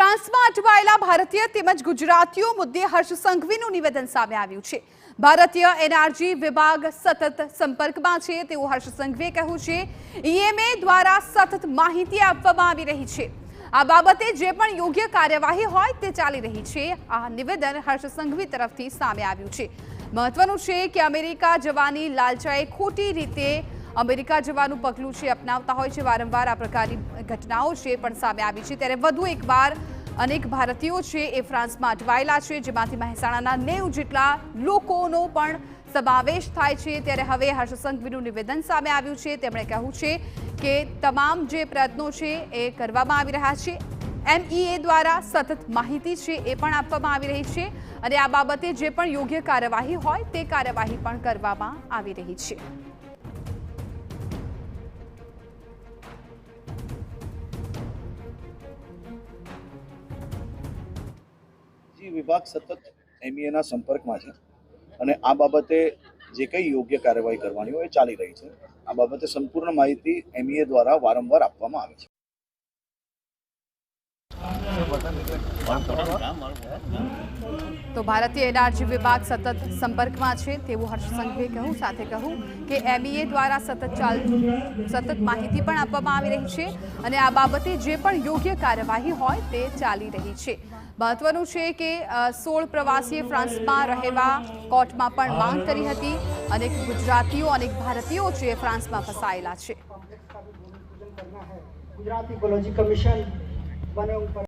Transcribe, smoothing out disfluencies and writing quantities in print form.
ફ્રાન્સમાં અટવાયેલા ભારતીય તેમજ ગુજરાતીઓ મુદ્દે હર્ષ સંઘવીનું નિવેદન સામે આવ્યું છે। ભારતીય એનર્જી વિભાગ સતત સંપર્કમાં છે તેવું હર્ષ સંઘવીએ કહ્યું છે। ઈએમએ દ્વારા સતત માહિતી આપવામાં આવી રહી છે। આ બાબતે જે પણ યોગ્ય કાર્યવાહી હોય તે ચાલી રહી છે। આ નિવેદન હર્ષ સંઘવી તરફથી સામે આવ્યું છે। મહત્વનું છે કે અમેરિકા જવાની લાલચાએ ખોટી રીતે અમેરિકા જવાનું પગલું છે અપનાવતા હોય છે। વારંવાર આ પ્રકારની ઘટનાઓ છે પણ સામે આવી છે। ત્યારે વધુ એકવાર અનેક ભારતીયો છે એ ફ્રાન્સમાં અટવાયેલા છે, જેમાંથી મહેસાણાના 90 જેટલા લોકોનો પણ સમાવેશ થાય છે। ત્યારે હવે હર્ષ સંઘવીનું નિવેદન સામે આવ્યું છે। તેમણે કહ્યું છે કે તમામ જે પ્રયત્નો છે એ કરવામાં આવી રહ્યા છે। એમઈએ દ્વારા સતત માહિતી છે એ પણ આપવામાં આવી રહી છે અને આ બાબતે જે પણ યોગ્ય કાર્યવાહી હોય તે કાર્યવાહી પણ કરવામાં આવી રહી છે। વિભાગ સતત એમઈએના સંપર્કમાં છે અને આ બાબતે જે કંઈ યોગ્ય કાર્યવાહી કરવાની હોય એ ચાલી રહી છે। આ બાબતે સંપૂર્ણ માહિતી એમઈએ દ્વારા વારંવાર આપવામાં આવે છે। તો ભારતીય એનર્જી વિભાગ સતત સંપર્કમાં છે તેવું હર્ષ સંઘવીએ કહ્યું। સાથે કહ્યું કે એમઈએ દ્વારા સતત માહિતી પણ આપવામાં આવી રહી છે અને આ બાબતે જે પણ યોગ્ય કાર્યવાહી હોય તે ચાલી રહી છે। મહત્વનું છે કે 16 પ્રવાસીએ ફ્રાન્સમાં રહેવા કોર્ટમાં પણ માંગ કરી હતી। અનેક ગુજરાતીઓ અનેક ભારતીયો છે ફ્રાન્સમાં ફસાયેલા છે। गुजरात इकोलॉजी कमीशन बने